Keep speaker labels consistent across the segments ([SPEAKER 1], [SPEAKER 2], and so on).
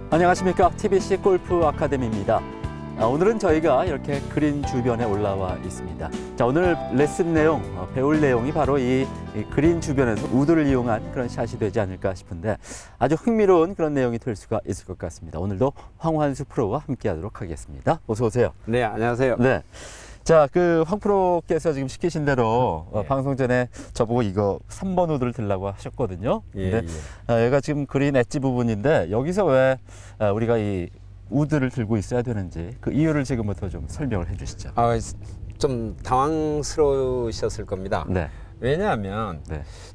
[SPEAKER 1] 안녕하십니까. TBC 골프 아카데미입니다. 오늘은 저희가 이렇게 그린 주변에 올라와 있습니다. 자, 오늘 레슨 내용, 배울 내용이 바로 이 그린 주변에서 우드를 이용한 그런 샷이 되지 않을까 싶은데 아주 흥미로운 그런 내용이 될 수가 있을 것 같습니다. 오늘도 황환수 프로와 함께 하도록 하겠습니다. 어서 오세요.
[SPEAKER 2] 네, 안녕하세요.
[SPEAKER 1] 네. 자, 황 프로께서 지금 시키신 대로 방송 전에 저보고 이거 3번 우드를 들라고 하셨거든요. 근데 여기가 지금 그린 엣지 부분인데 여기서 왜 우리가 이 우드를 들고 있어야 되는지 그 이유를 지금부터 좀 설명을 해 주시죠.
[SPEAKER 2] 좀 당황스러우셨을 겁니다.
[SPEAKER 1] 네.
[SPEAKER 2] 왜냐하면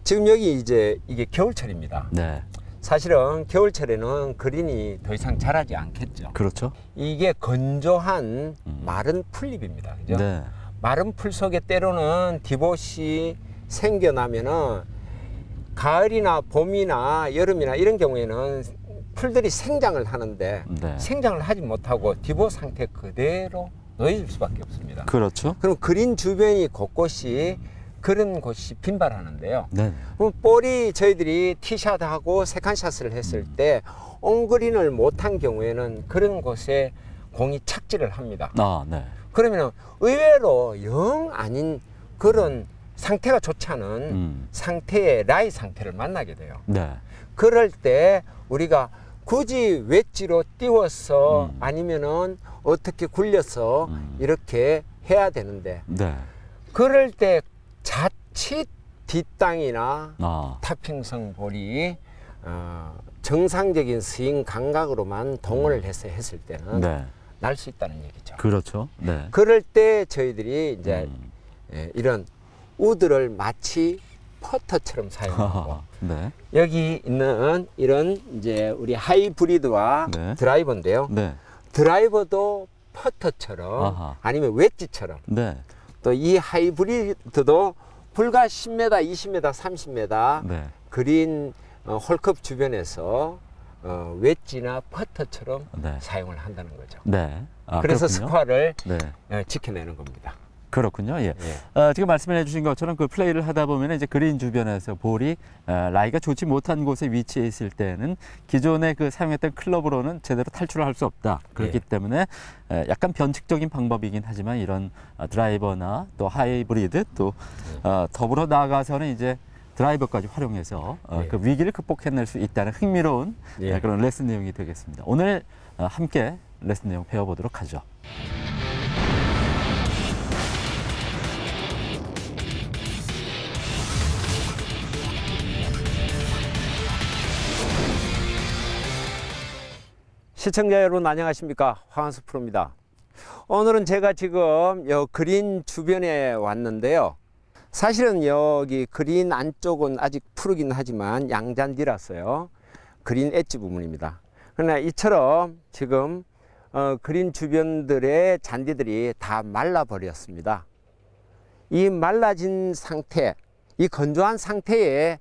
[SPEAKER 2] 지금 여기 이제 이게 겨울철입니다.
[SPEAKER 1] 네.
[SPEAKER 2] 사실은 겨울철에는 그린이 더 이상 자라지 않겠죠.
[SPEAKER 1] 그렇죠.
[SPEAKER 2] 이게 건조한 마른 풀잎입니다. 그죠?
[SPEAKER 1] 네.
[SPEAKER 2] 마른 풀 속에 때로는 디봇이 생겨나면은 가을이나 봄이나 여름이나 이런 경우에는 풀들이 생장을 하는데 생장을 하지 못하고 디봇 상태 그대로 놓여질 수밖에 없습니다.
[SPEAKER 1] 그렇죠.
[SPEAKER 2] 그럼 그린 주변이 곳곳이 그런 곳이 빈발하는데요.
[SPEAKER 1] 네.
[SPEAKER 2] 그럼 볼이 저희들이 티샷하고 세컨샷을 했을 때 온그린을 못한 경우에는 그런 곳에 공이 착지를 합니다.
[SPEAKER 1] 네.
[SPEAKER 2] 그러면 의외로 영 아닌 그런 상태가 좋지 않은 상태의 라이 상태를 만나게 돼요.
[SPEAKER 1] 네.
[SPEAKER 2] 그럴 때 우리가 굳이 웨지로 띄워서 아니면은 어떻게 굴려서 이렇게 해야 되는데 그럴 때 자칫 뒷땅이나 타핑성 볼이 정상적인 스윙 감각으로만 동원을 해서 했을 때는 날 수 있다는 얘기죠.
[SPEAKER 1] 그렇죠. 네.
[SPEAKER 2] 그럴 때 저희들이 이제 이런 우드를 마치 퍼터처럼 사용하고 여기 있는 이런 이제 우리 하이브리드와 드라이버인데요. 드라이버도 퍼터처럼 아니면 웨지처럼 또 이 하이브리드도 불과 10m, 20m, 30m 그린 홀컵 주변에서 웨지나 퍼터처럼 사용을 한다는 거죠. 그래서
[SPEAKER 1] 그렇군요.
[SPEAKER 2] 스코어를 지켜내는 겁니다.
[SPEAKER 1] 그렇군요. 지금 말씀해 주신 것처럼 그 플레이를 하다 보면 이제 그린 주변에서 볼이 라이가 좋지 못한 곳에 위치해 있을 때는 기존에 그 사용했던 클럽으로는 제대로 탈출을 할 수 없다. 그렇기 때문에 약간 변칙적인 방법이긴 하지만 이런 드라이버나 또 하이브리드 또 더불어 나아가서는 이제 드라이버까지 활용해서 그 위기를 극복해낼 수 있다는 흥미로운 그런 레슨 내용이 되겠습니다. 오늘 함께 레슨 내용 배워보도록 하죠.
[SPEAKER 2] 시청자 여러분 안녕하십니까, 황환수 프로입니다. 오늘은 제가 지금 요 그린 주변에 왔는데요. 사실은 여기 그린 안쪽은 아직 푸르긴 하지만 양잔디라서요 그린 엣지 부분입니다. 그러나 이처럼 지금 그린 주변들의 잔디들이 다 말라 버렸습니다. 이 말라진 상태, 이 건조한 상태의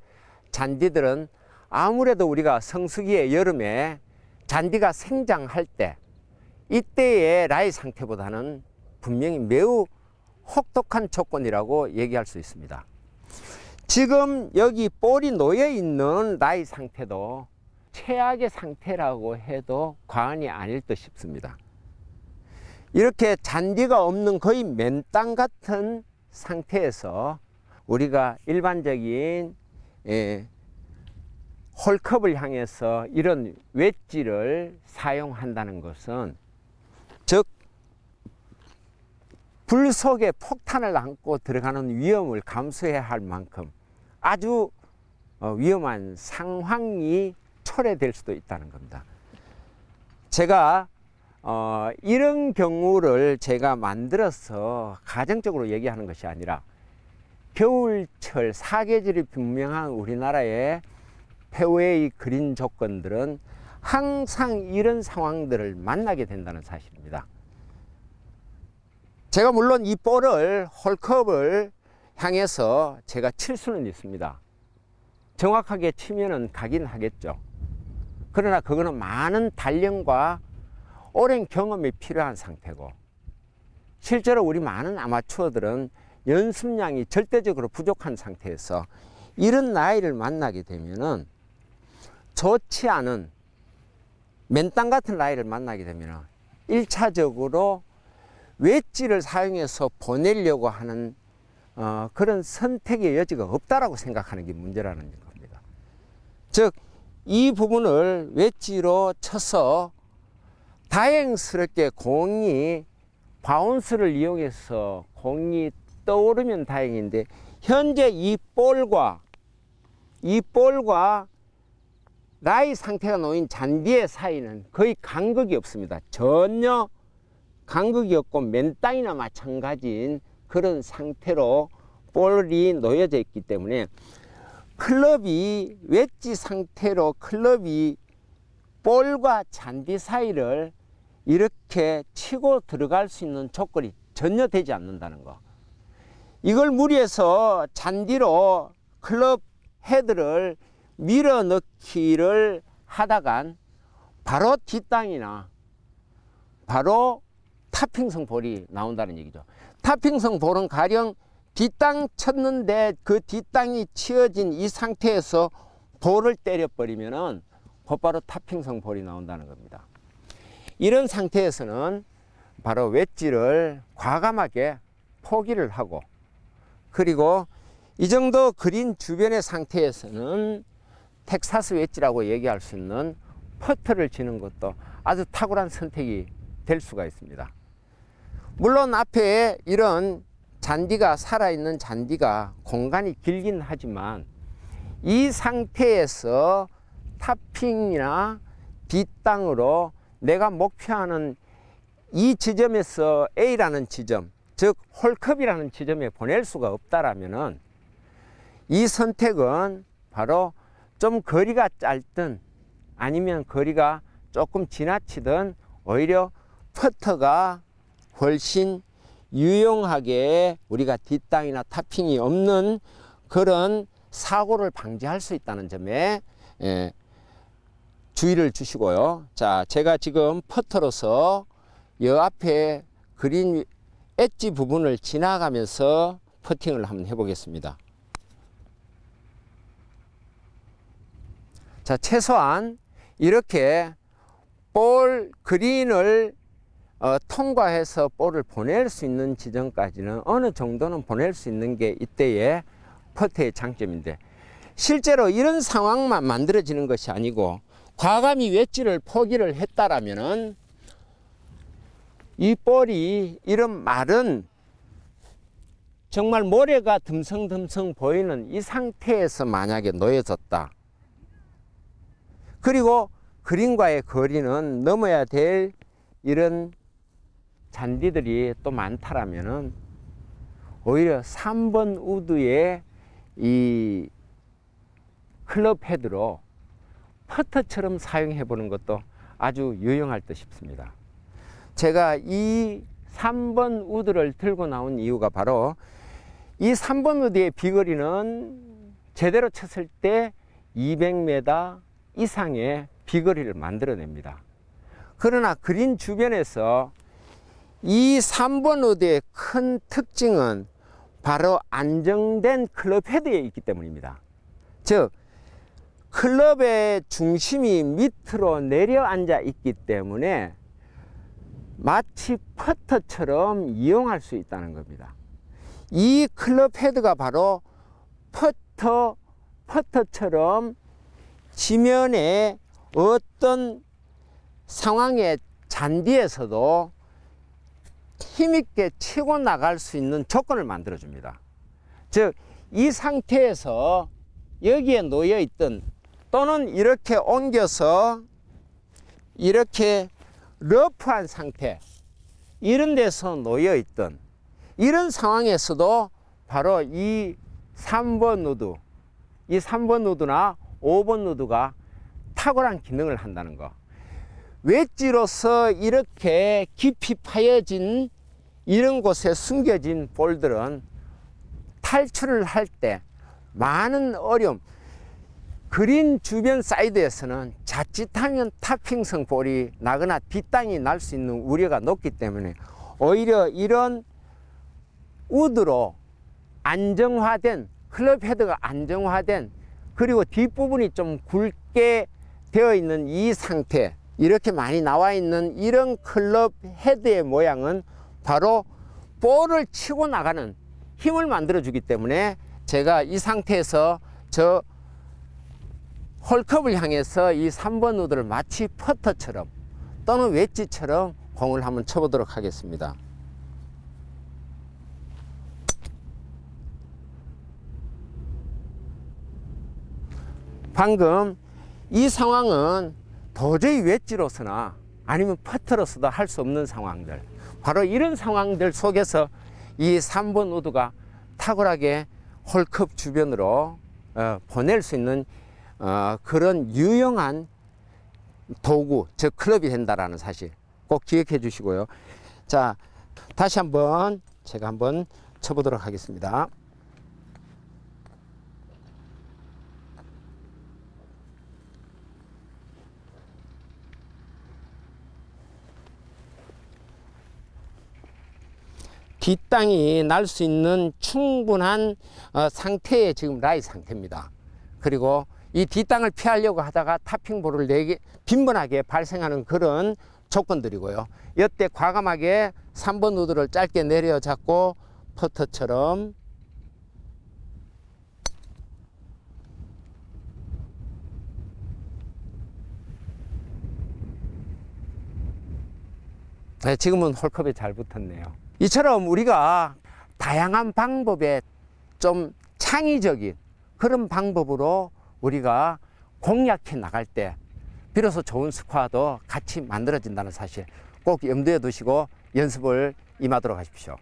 [SPEAKER 2] 잔디들은 아무래도 우리가 성수기의 여름에 잔디가 생장할 때 이때의 라이 상태보다는 분명히 매우 혹독한 조건이라고 얘기할 수 있습니다. 지금 여기 볼이 놓여 있는 라이 상태도 최악의 상태라고 해도 과언이 아닐 듯 싶습니다. 이렇게 잔디가 없는 거의 맨땅 같은 상태에서 우리가 일반적인 홀컵을 향해서 이런 웨지를 사용한다는 것은 즉 불 속에 폭탄을 안고 들어가는 위험을 감수해야 할 만큼 아주 위험한 상황이 초래될 수도 있다는 겁니다. 제가 이런 경우를 제가 만들어서 가정적으로 얘기하는 것이 아니라 겨울철 사계절이 분명한 우리나라의 페어웨이 그린 조건들은 항상 이런 상황들을 만나게 된다는 사실입니다. 제가 물론 이 볼을 홀컵을 향해서 제가 칠 수는 있습니다. 정확하게 치면은 가긴 하겠죠. 그러나 그거는 많은 단련과 오랜 경험이 필요한 상태고 실제로 우리 많은 아마추어들은 연습량이 절대적으로 부족한 상태에서 이런 나이를 만나게 되면은 좋지 않은 맨땅 같은 라이를 만나게 되면 1차적으로 웨지를 사용해서 보내려고 하는 그런 선택의 여지가 없다라고 생각하는 게 문제라는 겁니다. 즉, 이 부분을 웨지로 쳐서 다행스럽게 공이 바운스를 이용해서 공이 떠오르면 다행인데, 현재 이 볼과 라이 상태가 놓인 잔디의 사이는 거의 간극이 없습니다. 전혀 간극이 없고 맨땅이나 마찬가지인 그런 상태로 볼이 놓여져 있기 때문에 클럽이 웨지 상태로 클럽이 볼과 잔디 사이를 이렇게 치고 들어갈 수 있는 조건이 전혀 되지 않는다는 거. 이걸 무리해서 잔디로 클럽 헤드를 밀어 넣기를 하다간 바로 뒷땅이나 바로 타핑성 볼이 나온다는 얘기죠. 타핑성 볼은 가령 뒷땅 쳤는데 그 뒷땅이 치어진 이 상태에서 볼을 때려버리면은 곧바로 타핑성 볼이 나온다는 겁니다. 이런 상태에서는 바로 웨지를 과감하게 포기를 하고, 그리고 이 정도 그린 주변의 상태에서는 텍사스 웨지라고 얘기할 수 있는 퍼터를 치는 것도 아주 탁월한 선택이 될 수가 있습니다. 물론 앞에 이런 잔디가, 살아있는 잔디가 공간이 길긴 하지만 이 상태에서 타핑이나 뒷땅으로 내가 목표하는 이 지점에서 A라는 지점, 즉 홀컵이라는 지점에 보낼 수가 없다라면은 이 선택은 바로 좀 거리가 짧든 아니면 거리가 조금 지나치든 오히려 퍼터가 훨씬 유용하게 우리가 뒷땅이나 타핑이 없는 그런 사고를 방지할 수 있다는 점에 주의를 주시고요. 자, 제가 지금 퍼터로서 이 앞에 그린 엣지 부분을 지나가면서 퍼팅을 한번 해보겠습니다. 자, 최소한 이렇게 볼 그린을 통과해서 볼을 보낼 수 있는 지점까지는 어느 정도는 보낼 수 있는 게 이때의 퍼터의 장점인데, 실제로 이런 상황만 만들어지는 것이 아니고 과감히 웨지를 포기를 했다라면은 이 볼이 이런 마른 정말 모래가 듬성듬성 보이는 이 상태에서 만약에 놓여졌다. 그리고 그린과의 거리는 넘어야 될 이런 잔디들이 또 많다라면은 오히려 3번 우드의 이 클럽 헤드로 퍼터처럼 사용해 보는 것도 아주 유용할 듯 싶습니다. 제가 이 3번 우드를 들고 나온 이유가 바로 이 3번 우드의 비거리는 제대로 쳤을 때 200m 이상의 비거리를 만들어냅니다. 그러나 그린 주변에서 이 3번 우드의 큰 특징은 바로 안정된 클럽 헤드에 있기 때문입니다. 즉, 클럽의 중심이 밑으로 내려앉아 있기 때문에 마치 퍼터처럼 이용할 수 있다는 겁니다. 이 클럽 헤드가 바로 퍼터처럼 지면에 어떤 상황의 잔디에서도 힘있게 치고 나갈 수 있는 조건을 만들어 줍니다. 즉, 이 상태에서 여기에 놓여 있던, 또는 이렇게 옮겨서 이렇게 러프한 상태, 이런 데서 놓여 있던 이런 상황에서도 바로 이 3번 우드, 이 3번 우드나 5번 우드가 탁월한 기능을 한다는 거. 웨지로서 이렇게 깊이 파여진 이런 곳에 숨겨진 볼들은 탈출을 할 때 많은 어려움, 그린 주변 사이드에서는 자칫하면 타핑성 볼이 나거나 뒷땅이 날 수 있는 우려가 높기 때문에 오히려 이런 우드로 안정화된, 클럽 헤드가 안정화된, 그리고 뒷부분이 좀 굵게 되어 있는 이 상태, 이렇게 많이 나와 있는 이런 클럽 헤드의 모양은 바로 볼을 치고 나가는 힘을 만들어 주기 때문에 제가 이 상태에서 저 홀컵을 향해서 이 3번 우드를 마치 퍼터처럼 또는 웨지처럼 공을 한번 쳐보도록 하겠습니다. 방금 이 상황은 도저히 웨지로서나 아니면 퍼터로서도 할 수 없는 상황들, 바로 이런 상황들 속에서 이 3번 우드가 탁월하게 홀컵 주변으로 보낼 수 있는 그런 유용한 도구, 즉 클럽이 된다라는 사실 꼭 기억해 주시고요. 자, 다시 한번 제가 한번 쳐보도록 하겠습니다. 뒷땅이 날 수 있는 충분한 상태의 지금 라이 상태입니다. 그리고 이 뒷땅을 피하려고 하다가 타핑볼을 4개 빈번하게 발생하는 그런 조건들이고요. 이때 과감하게 3번 우드를 짧게 내려잡고 퍼터처럼 네, 지금은 홀컵에 잘 붙었네요. 이처럼 우리가 다양한 방법에 좀 창의적인 그런 방법으로 우리가 공략해 나갈 때 비로소 좋은 스코어도 같이 만들어진다는 사실 꼭 염두에 두시고 연습을 임하도록 하십시오.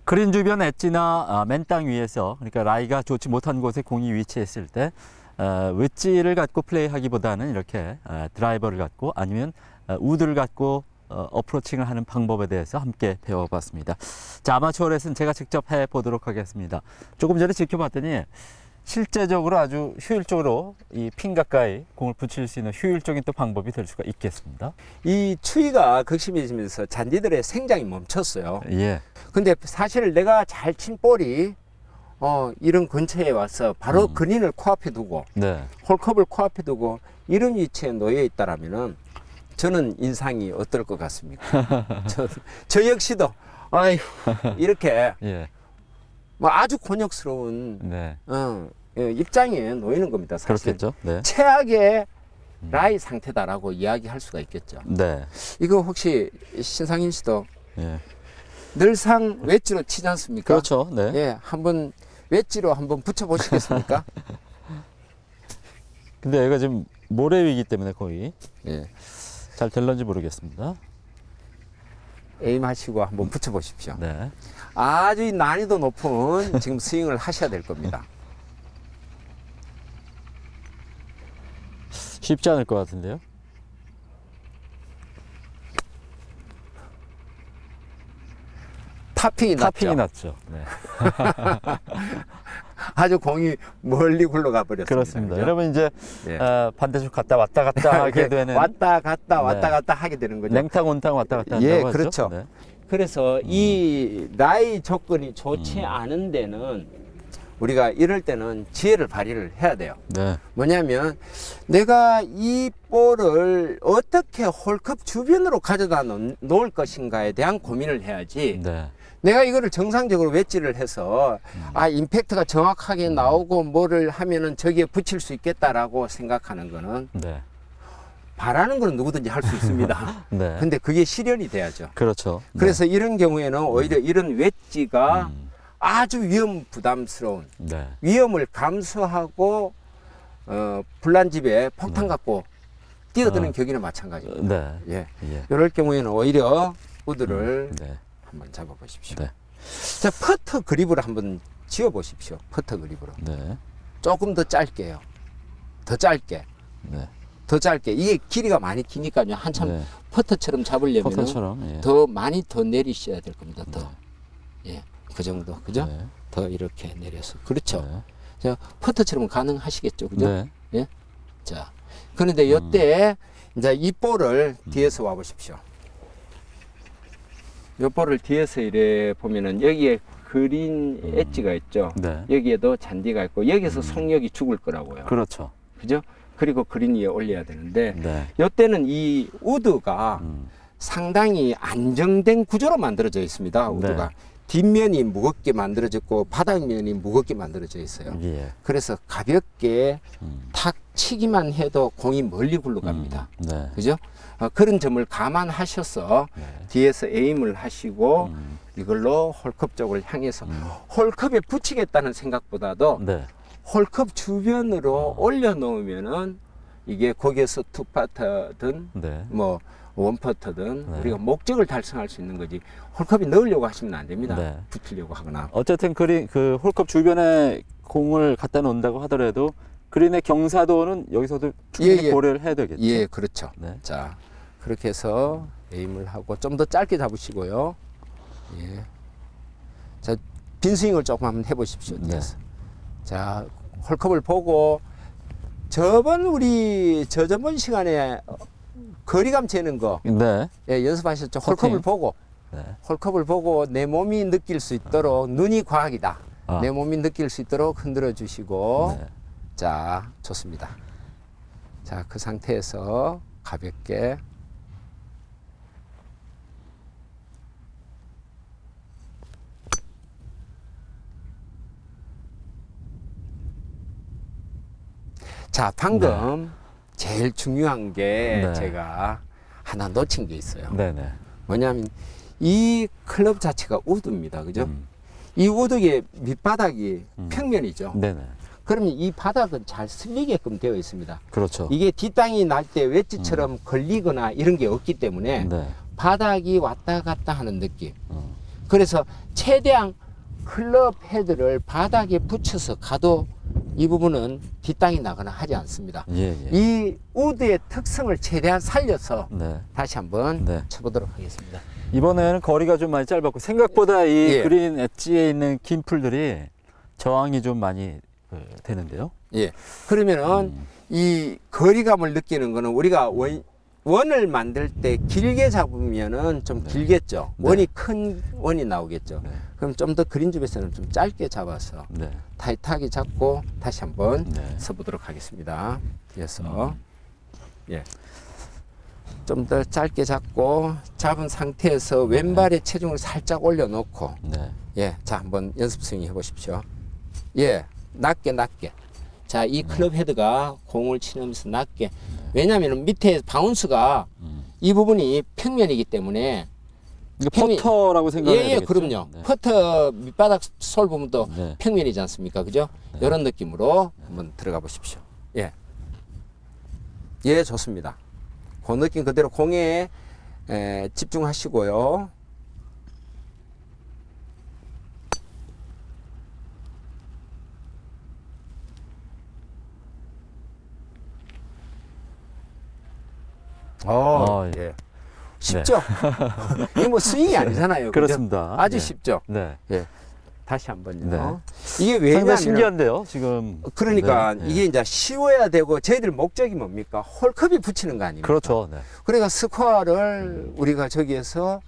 [SPEAKER 1] 그린 주변 엣지나 맨 땅 위에서, 그러니까 라이가 좋지 못한 곳에 공이 위치했을 때 웨지를 갖고 플레이하기보다는 이렇게 드라이버를 갖고 아니면 우드를 갖고 어프로칭을 하는 방법에 대해서 함께 배워봤습니다. 자, 아마추어 레슨 제가 직접 해보도록 하겠습니다. 조금 전에 지켜봤더니 실제적으로 아주 효율적으로 이 핀 가까이 공을 붙일 수 있는 효율적인 또 방법이 될 수가 있겠습니다.
[SPEAKER 2] 이 추위가 극심해지면서 잔디들의 생장이 멈췄어요.
[SPEAKER 1] 예.
[SPEAKER 2] 근데 사실 내가 잘 친 볼이 이런 근처에 와서 바로 그린을 코앞에 두고
[SPEAKER 1] 네.
[SPEAKER 2] 홀컵을 코앞에 두고 이런 위치에 놓여 있다라면은 저는 인상이 어떨 것 같습니까? 저 역시도 아휴 이렇게
[SPEAKER 1] 예.
[SPEAKER 2] 뭐 아주 곤욕스러운
[SPEAKER 1] 네.
[SPEAKER 2] 입장에 놓이는 겁니다. 사실.
[SPEAKER 1] 그렇겠죠. 네.
[SPEAKER 2] 최악의 라이 상태다라고 이야기할 수가 있겠죠.
[SPEAKER 1] 네.
[SPEAKER 2] 이거 혹시 신상인 씨도
[SPEAKER 1] 예.
[SPEAKER 2] 늘상 웨지로 치지 않습니까?
[SPEAKER 1] 그렇죠. 네.
[SPEAKER 2] 예, 한번 웨지로 한번 붙여 보시겠습니까?
[SPEAKER 1] 근데 얘가 지금 모래 위기 때문에 거의
[SPEAKER 2] 예.
[SPEAKER 1] 잘 될런지 모르겠습니다.
[SPEAKER 2] 에임 하시고 한번 붙여 보십시오.
[SPEAKER 1] 네.
[SPEAKER 2] 아주 난이도 높은 지금 스윙을 하셔야 될 겁니다.
[SPEAKER 1] 쉽지 않을 것 같은데요.
[SPEAKER 2] 타핑이
[SPEAKER 1] 타핑이
[SPEAKER 2] 났죠.
[SPEAKER 1] 났죠. 네.
[SPEAKER 2] 아주 공이 멀리 굴러가 버렸습니다.
[SPEAKER 1] 그렇습니다.
[SPEAKER 2] 그죠?
[SPEAKER 1] 여러분 이제
[SPEAKER 2] 예.
[SPEAKER 1] 반대쪽 갔다 왔다 갔다 하게 되는
[SPEAKER 2] 왔다 갔다 왔다
[SPEAKER 1] 네.
[SPEAKER 2] 갔다 하게 되는 거죠.
[SPEAKER 1] 냉탕 온탕 왔다 갔다 한다고
[SPEAKER 2] 예,
[SPEAKER 1] 하죠.
[SPEAKER 2] 그렇죠.
[SPEAKER 1] 네.
[SPEAKER 2] 그래서 이 라이 조건이 좋지 않은 데는 우리가 이럴 때는 지혜를 발휘를 해야 돼요.
[SPEAKER 1] 네.
[SPEAKER 2] 뭐냐면 내가 이 볼을 어떻게 홀컵 주변으로 가져다 놓을 것인가에 대한 고민을 해야지.
[SPEAKER 1] 네.
[SPEAKER 2] 내가 이거를 정상적으로 웨지를 해서 임팩트가 정확하게 나오고 뭐를 하면은 저기에 붙일 수 있겠다라고 생각하는 거는
[SPEAKER 1] 네.
[SPEAKER 2] 바라는 건 누구든지 할 수 있습니다.
[SPEAKER 1] 네.
[SPEAKER 2] 근데 그게 실현이 돼야죠.
[SPEAKER 1] 그렇죠.
[SPEAKER 2] 그래서 이런 경우에는 오히려 이런 웨지가
[SPEAKER 1] 음.
[SPEAKER 2] 아주 위험 부담스러운
[SPEAKER 1] 네.
[SPEAKER 2] 위험을 감수하고 불난집에 폭탄 갖고 뛰어드는 격이나 마찬가지입니다.
[SPEAKER 1] 네.
[SPEAKER 2] 예.
[SPEAKER 1] 예.
[SPEAKER 2] 이럴 경우에는 오히려 우드를
[SPEAKER 1] 네.
[SPEAKER 2] 한번 잡아 보십시오.
[SPEAKER 1] 네.
[SPEAKER 2] 자, 퍼터 그립을 한번 지어 보십시오. 퍼터 그립으로.
[SPEAKER 1] 네.
[SPEAKER 2] 조금 더 짧게요. 더 짧게.
[SPEAKER 1] 네.
[SPEAKER 2] 더 짧게. 이게 길이가 많이 기니까요. 한참
[SPEAKER 1] 네.
[SPEAKER 2] 퍼터처럼 잡으려면
[SPEAKER 1] 퍼터처럼, 예.
[SPEAKER 2] 더 많이 더 내리셔야 될 겁니다. 더. 예. 그 정도. 그죠?
[SPEAKER 1] 네.
[SPEAKER 2] 더 이렇게 내려서. 그렇죠.
[SPEAKER 1] 네.
[SPEAKER 2] 자, 퍼터처럼 가능하시겠죠. 그죠?
[SPEAKER 1] 네.
[SPEAKER 2] 예. 자. 그런데 이때 이제 이 볼을 뒤에서 와 보십시오. 이 볼을 뒤에서 이래 보면은 여기에 그린 엣지가 있죠.
[SPEAKER 1] 네.
[SPEAKER 2] 여기에도 잔디가 있고 여기서 속력이 죽을 거라고요.
[SPEAKER 1] 그렇죠.
[SPEAKER 2] 그죠? 그리고 그린 위에 올려야 되는데
[SPEAKER 1] 네.
[SPEAKER 2] 이때는 이 우드가
[SPEAKER 1] 음.
[SPEAKER 2] 상당히 안정된 구조로 만들어져 있습니다. 우드가
[SPEAKER 1] 네.
[SPEAKER 2] 뒷면이 무겁게 만들어졌고 바닥면이 무겁게 만들어져 있어요.
[SPEAKER 1] 예.
[SPEAKER 2] 그래서 가볍게
[SPEAKER 1] 음.
[SPEAKER 2] 탁 치기만 해도 공이 멀리 굴러갑니다.
[SPEAKER 1] 네.
[SPEAKER 2] 그죠? 그런 점을 감안하셔서
[SPEAKER 1] 네.
[SPEAKER 2] 뒤에서 에임을 하시고
[SPEAKER 1] 음.
[SPEAKER 2] 이걸로 홀컵 쪽을 향해서 홀컵에 붙이겠다는 생각보다도
[SPEAKER 1] 네.
[SPEAKER 2] 홀컵 주변으로 올려놓으면은 이게 거기에서 투파터든
[SPEAKER 1] 네.
[SPEAKER 2] 뭐 원퍼터든
[SPEAKER 1] 네.
[SPEAKER 2] 우리가 목적을 달성할 수 있는 거지 홀컵에 넣으려고 하시면 안 됩니다.
[SPEAKER 1] 네.
[SPEAKER 2] 붙이려고 하거나.
[SPEAKER 1] 어쨌든 그 홀컵 주변에 공을 갖다 놓는다고 하더라도 그린의 경사도는 여기서도 충분히
[SPEAKER 2] 예.
[SPEAKER 1] 고려를 해야 되겠죠.
[SPEAKER 2] 예, 그렇죠.
[SPEAKER 1] 네.
[SPEAKER 2] 자, 그렇게 해서 에임을 하고 좀 더 짧게 잡으시고요. 예. 자, 빈 스윙을 조금 한번 해보십시오.
[SPEAKER 1] 네.
[SPEAKER 2] 뒤에서. 자, 홀컵을 보고 저번 시간에 거리감 재는 거
[SPEAKER 1] 네.
[SPEAKER 2] 예, 연습하셨죠?
[SPEAKER 1] 커팅.
[SPEAKER 2] 홀컵을 보고
[SPEAKER 1] 네.
[SPEAKER 2] 홀컵을 보고 내 몸이 느낄 수 있도록 눈이 과학이다.
[SPEAKER 1] 아.
[SPEAKER 2] 내 몸이 느낄 수 있도록 흔들어 주시고
[SPEAKER 1] 네.
[SPEAKER 2] 자, 좋습니다. 자, 그 상태에서 가볍게 자, 방금 제일 중요한 게
[SPEAKER 1] 네.
[SPEAKER 2] 제가 하나 놓친 게 있어요.
[SPEAKER 1] 네네.
[SPEAKER 2] 뭐냐면 이 클럽 자체가 우드입니다. 그죠? 이 우드의 밑바닥이 평면이죠.
[SPEAKER 1] 네네.
[SPEAKER 2] 그러면 이 바닥은 잘 쓸리게끔 되어 있습니다.
[SPEAKER 1] 그렇죠.
[SPEAKER 2] 이게 뒷땅이 날 때 웨지처럼 걸리거나 이런 게 없기 때문에
[SPEAKER 1] 네.
[SPEAKER 2] 바닥이 왔다 갔다 하는 느낌.
[SPEAKER 1] 음.
[SPEAKER 2] 그래서 최대한 클럽 헤드를 바닥에 붙여서 가도 이 부분은 뒷땅이 나거나 하지 않습니다.
[SPEAKER 1] 예, 예.
[SPEAKER 2] 이 우드의 특성을 최대한 살려서
[SPEAKER 1] 네.
[SPEAKER 2] 다시 한번
[SPEAKER 1] 네.
[SPEAKER 2] 쳐보도록 하겠습니다.
[SPEAKER 1] 이번에는 거리가 좀 많이 짧았고 생각보다 이
[SPEAKER 2] 예.
[SPEAKER 1] 그린 엣지에 있는 긴 풀들이 저항이 좀 많이 되는데요.
[SPEAKER 2] 예. 그러면은 이 거리감을 느끼는 거는 우리가 원을 만들 때 길게 잡으면은 좀 길겠죠.
[SPEAKER 1] 네.
[SPEAKER 2] 원이 큰 원이 나오겠죠.
[SPEAKER 1] 네.
[SPEAKER 2] 그럼 좀 더 그린 줍에서는 좀 짧게 잡아서
[SPEAKER 1] 네.
[SPEAKER 2] 타이트하게 잡고 다시 한번
[SPEAKER 1] 네.
[SPEAKER 2] 서보도록 하겠습니다. 그래서 예. 좀 더 짧게 잡고 잡은 상태에서 왼발에 체중을 살짝 올려놓고
[SPEAKER 1] 네.
[SPEAKER 2] 예, 자 한번 연습 스윙 해보십시오. 예, 낮게. 자, 이 클럽 헤드가 공을 치면서 낮게. 왜냐하면 밑에 바운스가 이 부분이 평면이기 때문에.
[SPEAKER 1] 이거 퍼터라고 생각해야
[SPEAKER 2] 예,
[SPEAKER 1] 되겠죠?
[SPEAKER 2] 그럼요.
[SPEAKER 1] 네.
[SPEAKER 2] 퍼터 밑바닥 솔 부분도
[SPEAKER 1] 네.
[SPEAKER 2] 평면이지 않습니까? 그죠? 이런 느낌으로 한번 들어가 보십시오. 예. 예, 좋습니다. 그 느낌 그대로 공에 집중하시고요. 예. 쉽죠? 이게 뭐 스윙이 아니잖아요. 그죠?
[SPEAKER 1] 그렇습니다.
[SPEAKER 2] 아주
[SPEAKER 1] 예.
[SPEAKER 2] 쉽죠?
[SPEAKER 1] 네.
[SPEAKER 2] 예. 다시 한번요.
[SPEAKER 1] 네.
[SPEAKER 2] 이게
[SPEAKER 1] 상당히
[SPEAKER 2] 왜냐하면
[SPEAKER 1] 신기한데요, 지금.
[SPEAKER 2] 그러니까
[SPEAKER 1] 네.
[SPEAKER 2] 이게 이제 쉬워야 되고 저희들 목적이 뭡니까? 홀컵이 붙이는 거 아닙니까?
[SPEAKER 1] 그렇죠. 네.
[SPEAKER 2] 그러니까 스코어를 우리가 저기에서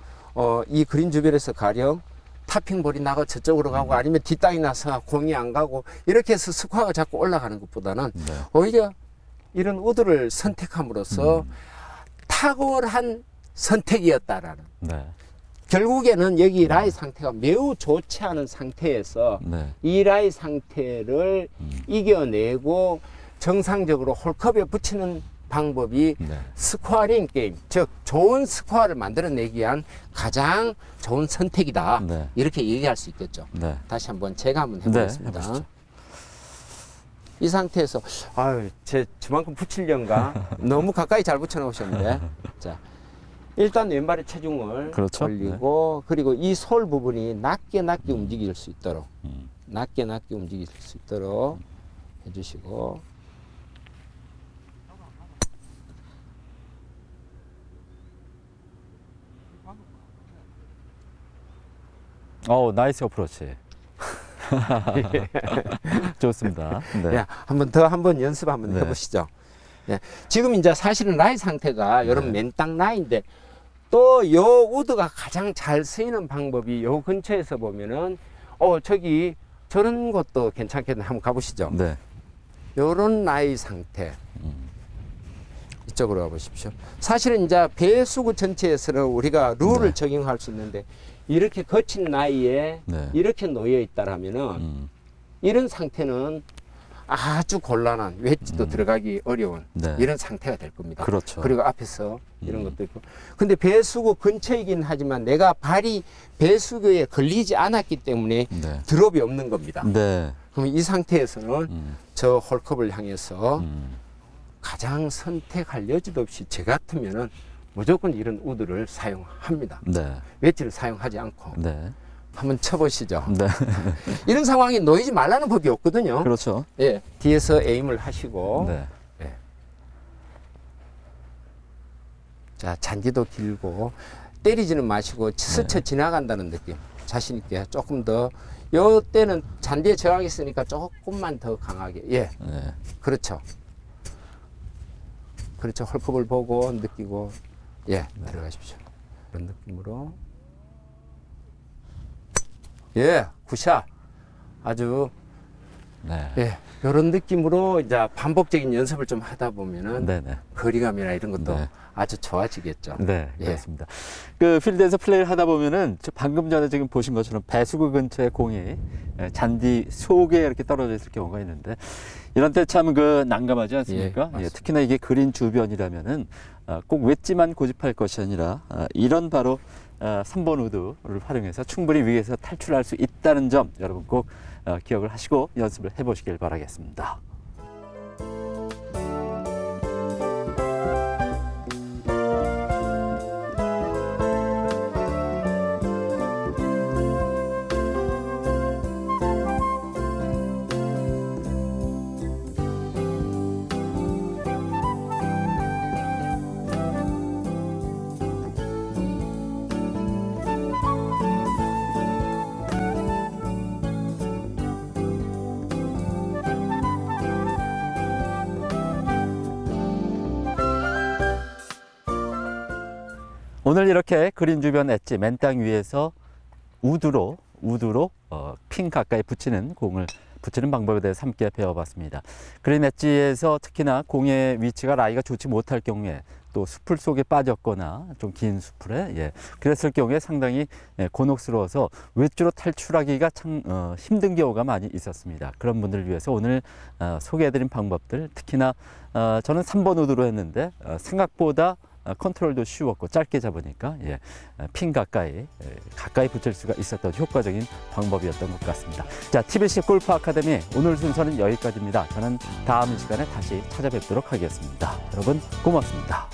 [SPEAKER 2] 이 그린 주변에서 가령 타핑볼이 나가 저쪽으로 가고 아니면 뒷땅이 나서 공이 안 가고 이렇게 해서 스코어가 자꾸 올라가는 것보다는
[SPEAKER 1] 네.
[SPEAKER 2] 오히려 이런 우드를 선택함으로써 탁월한 선택이었다라는.
[SPEAKER 1] 네.
[SPEAKER 2] 결국에는 여기 라이 상태가 매우 좋지 않은 상태에서
[SPEAKER 1] 네.
[SPEAKER 2] 이 라이 상태를 이겨내고 정상적으로 홀컵에 붙이는 방법이
[SPEAKER 1] 네.
[SPEAKER 2] 스코어링 게임, 즉 좋은 스코어를 만들어내기 위한 가장 좋은 선택이다.
[SPEAKER 1] 네.
[SPEAKER 2] 이렇게 얘기할 수 있겠죠.
[SPEAKER 1] 네.
[SPEAKER 2] 다시 한번 제가 한번
[SPEAKER 1] 네.
[SPEAKER 2] 해보겠습니다.
[SPEAKER 1] 해보시죠.
[SPEAKER 2] 이 상태에서 아유 저만큼 붙이려는가 너무 가까이 잘 붙여 놓으셨는데 자 일단 왼발의 체중을
[SPEAKER 1] 그렇죠.
[SPEAKER 2] 올리고 그리고 이 솔 부분이 낮게 움직일 수 있도록 낮게 움직일 수 있도록 해주시고
[SPEAKER 1] 나이스 어프로치. 좋습니다. 네.
[SPEAKER 2] 야, 한번 연습 한번
[SPEAKER 1] 네.
[SPEAKER 2] 해보시죠. 예. 지금 이제 사실은 라이 상태가 이런
[SPEAKER 1] 네.
[SPEAKER 2] 맨땅 라인데 또 요 우드가 가장 잘 쓰이는 방법이 요 근처에서 보면은 저기 저런 것도 괜찮겠네. 한번 가보시죠.
[SPEAKER 1] 네.
[SPEAKER 2] 요런 라이 상태. 이쪽으로 가보십시오. 사실은 이제 배수구 전체에서는 우리가 룰을
[SPEAKER 1] 네.
[SPEAKER 2] 적용할 수 있는데 이렇게 거친 라이에
[SPEAKER 1] 네.
[SPEAKER 2] 이렇게 놓여 있다라면은 이런 상태는 아주 곤란한 웨지도 들어가기 어려운
[SPEAKER 1] 네.
[SPEAKER 2] 이런 상태가 될 겁니다.
[SPEAKER 1] 그렇죠.
[SPEAKER 2] 그리고 앞에서 이런 것도 있고. 근데 배수구 근처이긴 하지만 내가 발이 배수구에 걸리지 않았기 때문에
[SPEAKER 1] 네.
[SPEAKER 2] 드롭이 없는 겁니다.
[SPEAKER 1] 네.
[SPEAKER 2] 그럼 이 상태에서는 저 홀컵을 향해서
[SPEAKER 1] 음.
[SPEAKER 2] 가장 선택할 여지도 없이 저 같으면은 무조건 이런 우드를 사용합니다.
[SPEAKER 1] 네.
[SPEAKER 2] 웨지를 사용하지 않고
[SPEAKER 1] 네.
[SPEAKER 2] 한번 쳐보시죠.
[SPEAKER 1] 네.
[SPEAKER 2] 이런 상황에 놓이지 말라는 법이 없거든요.
[SPEAKER 1] 그렇죠.
[SPEAKER 2] 예, 뒤에서 에임을 하시고
[SPEAKER 1] 네.
[SPEAKER 2] 예. 자 잔디도 길고 때리지는 마시고 스쳐 지나간다는 느낌 자신 있게 조금 더 요 때는 잔디에 저항이 있으니까 조금만 더 강하게 예
[SPEAKER 1] 네.
[SPEAKER 2] 그렇죠 홀컵을 보고 느끼고 예 들어가십시오 이런 느낌으로 예 굿샷 아주
[SPEAKER 1] 네.
[SPEAKER 2] 예, 이런 느낌으로 이제 반복적인 연습을 좀 하다 보면은
[SPEAKER 1] 네네.
[SPEAKER 2] 거리감이나 이런 것도
[SPEAKER 1] 네.
[SPEAKER 2] 아주 좋아지겠죠.
[SPEAKER 1] 네,
[SPEAKER 2] 예.
[SPEAKER 1] 그렇습니다. 그 필드에서 플레이를 하다 보면은 방금 전에 지금 보신 것처럼 배수구 근처에 공이 잔디 속에 이렇게 떨어져 있을 경우가 있는데 이런 때 참 그 난감하지 않습니까?
[SPEAKER 2] 예,
[SPEAKER 1] 예,
[SPEAKER 2] 맞습니다.
[SPEAKER 1] 특히나 이게 그린 주변이라면은 꼭 웨지만 고집할 것이 아니라 이런 바로 3번 우드를 활용해서 충분히 위에서 탈출할 수 있다는 점 여러분 꼭 기억을 하시고 연습을 해보시길 바라겠습니다. 오늘 이렇게 그린 주변 엣지 맨땅 위에서 우드로 핀 가까이 붙이는 공을 붙이는 방법에 대해서 함께 배워봤습니다. 그린 엣지에서 특히나 공의 위치가 라이가 좋지 못할 경우에 또 숲을 속에 빠졌거나 좀 긴 숲풀에 그랬을 경우에 상당히 곤혹스러워서 외주로 탈출하기가 참 힘든 경우가 많이 있었습니다. 그런 분들을 위해서 오늘 소개해드린 방법들 특히나 저는 3번 우드로 했는데 생각보다 컨트롤도 쉬웠고 짧게 잡으니까 핀 가까이 붙일 수가 있었던 효과적인 방법이었던 것 같습니다. 자, TBC 골프 아카데미 오늘 순서는 여기까지입니다. 저는 다음 시간에 다시 찾아뵙도록 하겠습니다. 여러분 고맙습니다.